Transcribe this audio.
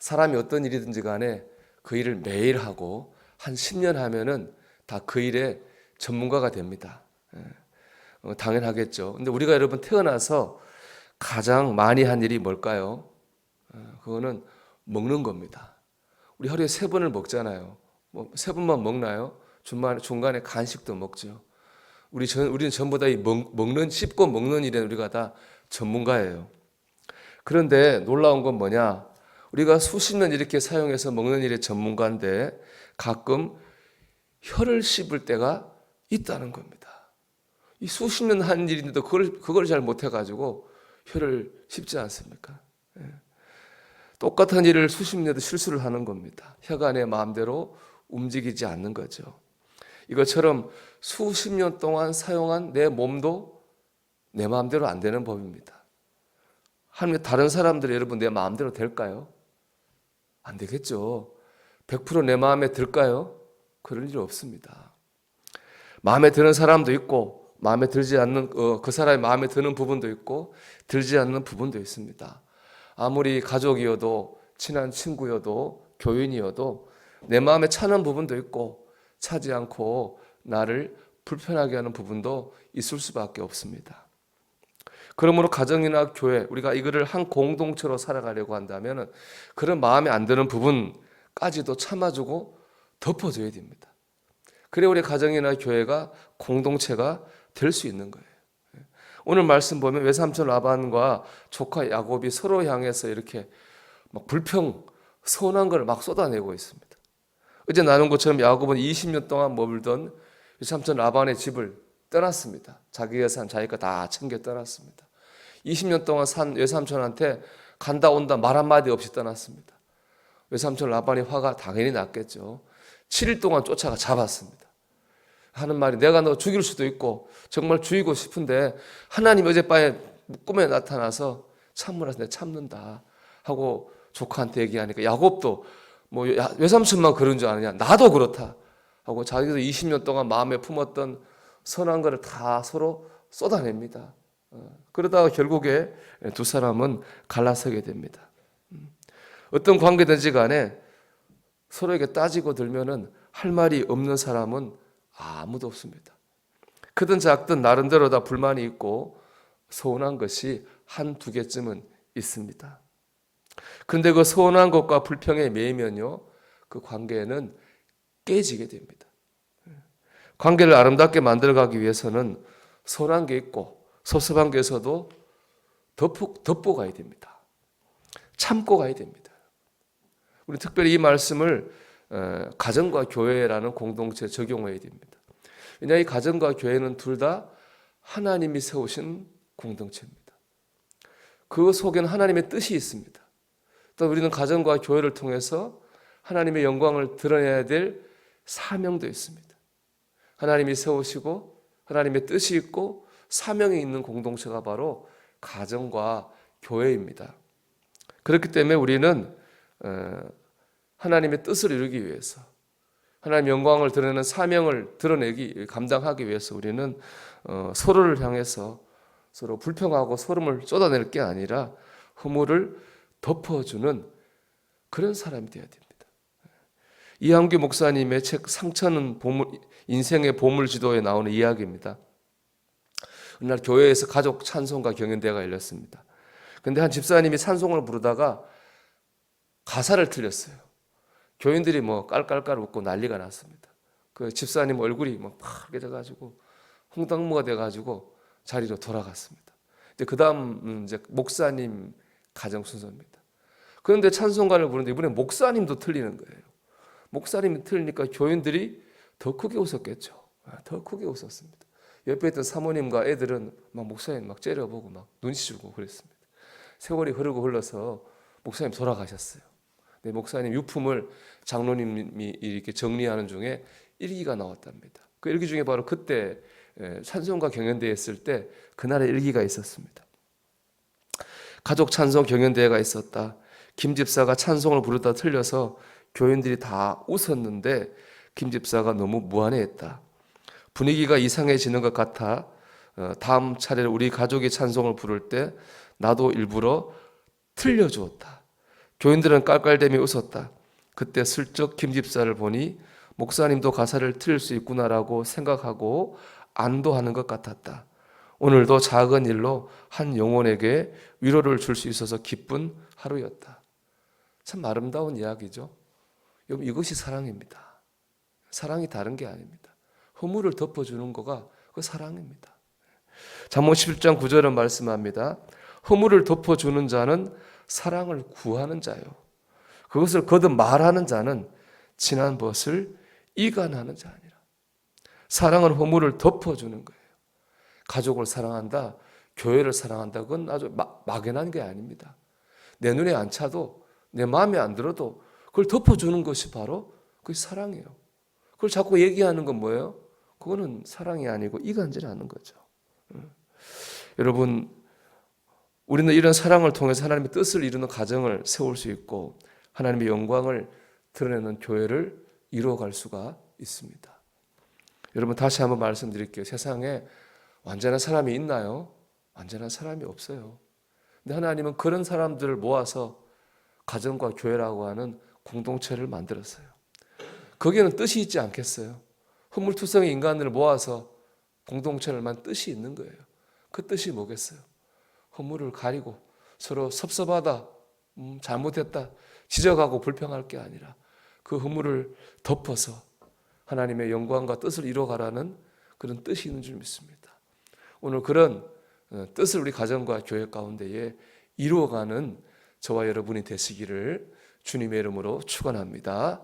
사람이 어떤 일이든지 간에 그 일을 매일 하고 한 10년 하면은 다 그 일의 전문가가 됩니다. 당연하겠죠. 근데 우리가 여러분 태어나서 가장 많이 한 일이 뭘까요? 그거는 먹는 겁니다. 우리 하루에 3번을 먹잖아요. 뭐 3번만 먹나요? 중간에 간식도 먹죠. 우리는 전부 다 씹고 먹는 일에 우리가 다 전문가예요. 그런데 놀라운 건 뭐냐? 우리가 수십 년 이렇게 사용해서 먹는 일의 전문가인데 가끔 혀를 씹을 때가 있다는 겁니다. 이 수십 년 한 일인데도 그걸 잘 못해가지고 혀를 씹지 않습니까? 똑같은 일을 수십 년도 실수를 하는 겁니다. 혀가 내 마음대로 움직이지 않는 거죠. 이것처럼 수십 년 동안 사용한 내 몸도 내 마음대로 안 되는 법입니다. 다른 사람들이 여러분 내 마음대로 될까요? 안 되겠죠. 100% 내 마음에 들까요? 그럴 일 없습니다. 마음에 드는 사람도 있고 마음에 들지 않는 그 사람이 마음에 드는 부분도 있고 들지 않는 부분도 있습니다. 아무리 가족이어도 친한 친구여도 교인이어도 내 마음에 차는 부분도 있고 차지 않고 나를 불편하게 하는 부분도 있을 수밖에 없습니다. 그러므로 가정이나 교회 우리가 이거를 한 공동체로 살아가려고 한다면 그런 마음에 안 드는 부분까지도 참아주고 덮어줘야 됩니다. 그래 우리 가정이나 교회가 공동체가 될 수 있는 거예요. 오늘 말씀 보면 외삼촌 라반과 조카 야곱이 서로 향해서 이렇게 막 불평, 서운한 걸 막 쏟아내고 있습니다. 어제 나눈 것처럼 야곱은 20년 동안 머물던 외삼촌 라반의 집을 떠났습니다. 자기 예산, 자기가 다 챙겨 떠났습니다. 20년 동안 산 외삼촌한테 간다 온다 말 한마디 없이 떠났습니다. 외삼촌 라반이 화가 당연히 났겠죠. 7일 동안 쫓아가 잡았습니다. 하는 말이 내가 너 죽일 수도 있고 정말 죽이고 싶은데 하나님 어젯밤에 꿈에 나타나서 참으라 내가 참는다 하고 조카한테 얘기하니까 야곱도 뭐 외삼촌만 그런 줄 아느냐 나도 그렇다 하고 자기도 20년 동안 마음에 품었던 선한 것을 다 서로 쏟아냅니다. 그러다가 결국에 두 사람은 갈라서게 됩니다. 어떤 관계든지 간에 서로에게 따지고 들면은 할 말이 없는 사람은 아무도 없습니다. 크든 작든 나름대로 다 불만이 있고 서운한 것이 한두 개쯤은 있습니다. 그런데 그 서운한 것과 불평에 매이면요 그 관계는 깨지게 됩니다. 관계를 아름답게 만들어가기 위해서는 서운한 게 있고 섭섭한 게 있어도 덮고 가야 됩니다. 참고 가야 됩니다. 우리 특별히 이 말씀을 가정과 교회라는 공동체에 적용해야 됩니다. 왜냐하면 이 가정과 교회는 둘 다 하나님이 세우신 공동체입니다. 그 속에는 하나님의 뜻이 있습니다. 또 우리는 가정과 교회를 통해서 하나님의 영광을 드러내야 될 사명도 있습니다. 하나님이 세우시고 하나님의 뜻이 있고 사명이 있는 공동체가 바로 가정과 교회입니다. 그렇기 때문에 우리는 하나님의 뜻을 이루기 위해서 하나님의 영광을 드러내는 사명을 감당하기 위해서 우리는 서로를 향해서 서로 불평하고 소름을 쏟아낼 게 아니라 허물을 덮어주는 그런 사람이 되어야 됩니다. 이한규 목사님의 책 상처는 인생의 보물지도에 나오는 이야기입니다. 어느 날 교회에서 가족 찬송가 경연대회가 열렸습니다. 그런데 한 집사님이 찬송을 부르다가 가사를 틀렸어요. 교인들이 뭐 깔깔깔 웃고 난리가 났습니다. 그 집사님 얼굴이 막 파랗게 돼가지고 홍당무가 돼가지고 자리로 돌아갔습니다. 이제 그 다음 이제 목사님 가정 순서입니다. 그런데 찬송가를 부르는데 이번에 목사님도 틀리는 거예요. 목사님이 틀리니까 교인들이 더 크게 웃었겠죠. 더 크게 웃었습니다. 옆에 있던 사모님과 애들은 막 목사님 막 째려보고 막 눈치 주고 그랬습니다. 세월이 흐르고 흘러서 목사님 돌아가셨어요. 네, 목사님 유품을 장로님이 이렇게 정리하는 중에 일기가 나왔답니다. 그 일기 중에 바로 그때 찬송가 경연대회 했을 때 그날의 일기가 있었습니다. 가족 찬송 경연대회가 있었다. 김 집사가 찬송을 부르다 틀려서 교인들이 다 웃었는데 김 집사가 너무 무안해했다. 분위기가 이상해지는 것 같아 다음 차례로 우리 가족이 찬송을 부를 때 나도 일부러 틀려주었다. 교인들은 깔깔대며 웃었다. 그때 슬쩍 김 집사를 보니 목사님도 가사를 틀릴 수 있구나라고 생각하고 안도하는 것 같았다. 오늘도 작은 일로 한 영혼에게 위로를 줄 수 있어서 기쁜 하루였다. 참 아름다운 이야기죠. 여러분, 이것이 사랑입니다. 사랑이 다른 게 아닙니다. 허물을 덮어주는 거가 그 사랑입니다. 잠언 11장 9절은 말씀합니다. 허물을 덮어주는 자는 사랑을 구하는 자요. 그것을 거듭 말하는 자는 지난 벗을 이간하는 자 아니라. 사랑은 허물을 덮어주는 거예요. 가족을 사랑한다, 교회를 사랑한다, 그건 아주 막연한 게 아닙니다. 내 눈에 안 차도, 내 마음에 안 들어도 그걸 덮어주는 것이 바로 그게 사랑이에요. 그걸 자꾸 얘기하는 건 뭐예요? 그거는 사랑이 아니고 이간질하는 거죠. 여러분, 우리는 이런 사랑을 통해서 하나님의 뜻을 이루는 가정을 세울 수 있고 하나님의 영광을 드러내는 교회를 이루어갈 수가 있습니다. 여러분, 다시 한번 말씀드릴게요. 세상에 완전한 사람이 있나요? 완전한 사람이 없어요. 근데 하나님은 그런 사람들을 모아서 가정과 교회라고 하는 공동체를 만들었어요. 거기에는 뜻이 있지 않겠어요? 허물투성이 인간들을 모아서 공동체를 만 뜻이 있는 거예요. 그 뜻이 뭐겠어요? 허물을 가리고 서로 섭섭하다, 잘못했다, 지적하고 불평할 게 아니라 그 허물을 덮어서 하나님의 영광과 뜻을 이루어가라는 그런 뜻이 있는 줄 믿습니다. 오늘 그런 뜻을 우리 가정과 교회 가운데에 이루어가는 저와 여러분이 되시기를 주님의 이름으로 축원합니다.